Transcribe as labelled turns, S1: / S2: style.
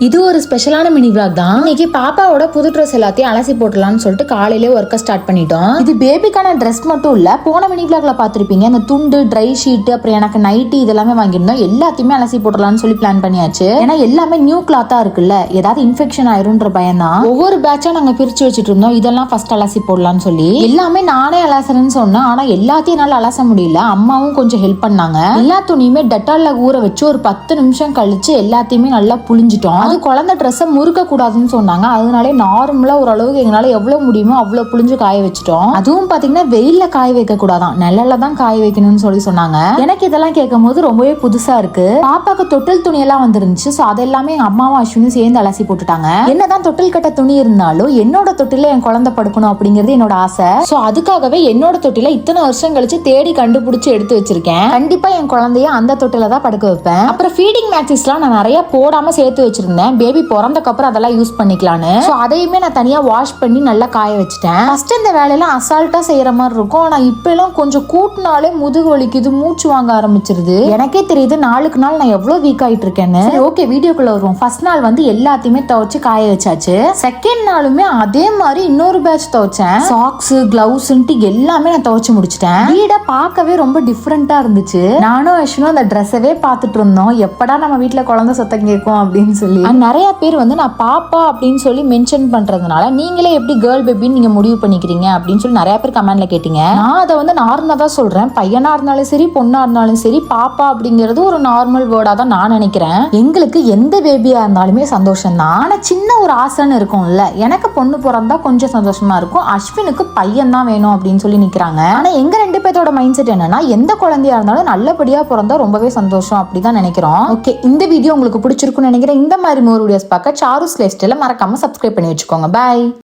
S1: இது ஒரு ஸ்பெஷலான மினி விளாக் தான். இன்னைக்கு பாப்பாவோட புது ட்ரெஸ் எல்லாத்தையும் அலசி போட்டலாம்னு சொல்லிட்டு காலையிலே ஒர்க்கை ஸ்டார்ட் பண்ணிட்டோம். இது பேபிக்கான ட்ரெஸ் மட்டும் இல்ல, போன மினி விளாக்ல பாத்திருப்பீங்க அந்த துண்டு, ட்ரை ஷீட், அப்புறம் எனக்கு நைட்டி இதெல்லாமே வாங்கியிருந்தோம். எல்லாத்தையுமே அலசி போட்டலாம்னு சொல்லி பிளான் பண்ணியாச்சு. ஏன்னா எல்லாமே நியூ கிளாத்தா இருக்குல்ல, ஏதாவது இன்ஃபெக்ஷன் ஆயிரும்ன்ற பயம் தான். ஒவ்வொரு பேட்சா நாங்க பிரிச்சு வச்சுட்டு இருந்தோம். இதெல்லாம் ஃபர்ஸ்ட் அலசி போடலாம்னு சொல்லி எல்லாமே நானே அலசுறேன்னு சொன்னேன். ஆனா எல்லாத்தையும் என்னால அலச முடியல. அம்மாவும் கொஞ்சம் ஹெல்ப் பண்ணாங்க. எல்லா துணியுமே டெட்டால்ல ஊற வச்சு ஒரு 10 நிமிஷம் கழிச்சு எல்லாத்தையுமே நல்லா புழிஞ்சிட்டோம். அது குழந்தை ட்ரெஸ்ஸை முறுக்க கூடாதுன்னு சொன்னாங்க. அதனாலே நார்மலா ஓரளவுக்கு எங்களால எவ்வளவு முடியுமோ அவ்வளவு புழிஞ்சு காய வச்சுட்டோம். அதுவும் பாத்தீங்கன்னா வெயில்ல காய வைக்க கூடாதான், நிழல்ல தான் காய வைக்கணும்னு சொல்லி சொன்னாங்க. எனக்கு இதெல்லாம் கேட்கும் போது ரொம்பவே புதுசா இருக்கு. பாப்பாக்கு தொட்டில் துணி எல்லாம் வந்துருந்துச்சு. சோ அதெல்லாமே எங்க அம்மாவும் அஸ்வினும் சேர்ந்து அலசி போட்டுட்டாங்க. என்னதான் தொட்டில் கட்ட துணி இருந்தாலும் என்னோட தொட்டில என் குழந்தை படுக்கணும் அப்படிங்கிறது என்னோட ஆசை. சோ அதுக்காகவே என்னோட தொட்டில இத்தனை வருஷம் கழிச்சு தேடி கண்டுபிடிச்சு எடுத்து வச்சிருக்கேன். கண்டிப்பா என் குழந்தைய அந்த தொட்டில தான் படுக்க வைப்பேன். அப்புறம் ஃபீடிங் மேட்சஸ்லாம் நான் நிறைய போடாம சேர்த்து வச்சிருந்தேன். பேபி பிறந்தக்கு அப்புறம் அதெல்லாம் யூஸ் பண்ணிக்கலான்னு. சோ அதையுமே நான் தனியா வாஷ் பண்ணி நல்லா காய வச்சிட்டேன். ஃபர்ஸ்ட் இந்த வேலையெல்லாம் அசால்ட்டா செய்யற மாதிரி இருக்கும். ஆனா இப்ப எல்லாம் கொஞ்சம் கூட்டினாலே முதுகு வலிக்குது, மூச்சு வாங்க ஆரம்பிச்சிருது. எனக்கே தெரியுது நாளுக்கு நாள் நான் எவ்வளவு வீக் ஆயிட்டு இருக்கேன்னு. ஓகே, வீடியோக்குள்ள வருவோம். ஃபர்ஸ்ட் நாள் வந்து எல்லாத்தையுமே துவைச்சு காய வச்சாச்சு. செகண்ட் நாளுமே அதே மாதிரி இன்னொரு பேட்ச் துவைச்சேன். சாக்ஸ், கிளவுஸ்ன்ட்டு எல்லாமே நான் துவைச்சு முடிச்சிட்டேன். வீட பார்க்கவே ரொம்ப டிஃப்ரெண்டா இருந்துச்சு. நானும் அஸ்வினும் அந்த ட்ரெஸ்ஸவே பார்த்துட்டு இருந்தோம். எப்படா நம்ம வீட்டுல குழந்தை சத்தம் கேட்கும் அப்படின்னு சொல்லி. நிறைய பேர் வந்து நான் பாப்பா அப்படின்னு சொல்லி மென்ஷன் பண்றதுனால நீங்களே எப்படி கேர்ள் பேபின்னு நீங்க முடிவு பண்ணிக்கிறீங்க அப்படின்னு சொல்லி நிறைய பேர் கமெண்ட்ல கேட்டீங்க. நான் அதை வந்து நார்மலா தான் சொல்றேன். பையனா இருந்தாலும் சரி, பொண்ணா இருந்தாலும் சரி, பாப்பா அப்படிங்கிறது ஒரு நார்மல் வேர்டா தான் நான் நினைக்கிறேன். எங்களுக்கு எந்த பேபியா இருந்தாலுமே சந்தோஷம் தான். ஆனா சின்ன ஒரு ஆசைன்னு இருக்கும்ல, எனக்கு பொண்ணு பிறந்தா கொஞ்சம் சந்தோஷமா இருக்கும், அஸ்வினுக்கு பையன் தான் வேணும் அப்படின்னு சொல்லி நிக்கிறாங்க. ஆனா எங்க ரெண்டு பேரோட மைண்ட் செட் என்னன்னா, எந்த குழந்தையா இருந்தாலும் நல்லபடியா பிறந்தா ரொம்பவே சந்தோஷம் அப்படிதான் நினைக்கிறோம். ஓகே, இந்த வீடியோ உங்களுக்கு பிடிச்சிருக்கும்னு நினைக்கிறேன். இந்த மாதிரி மோர் வீடியோஸ் பார்க்க சாருஸ் லைஃப் ஸ்டைலை மறக்காம சப்ஸ்கிரைப் பண்ணி வச்சுக்கோங்க. பாய்.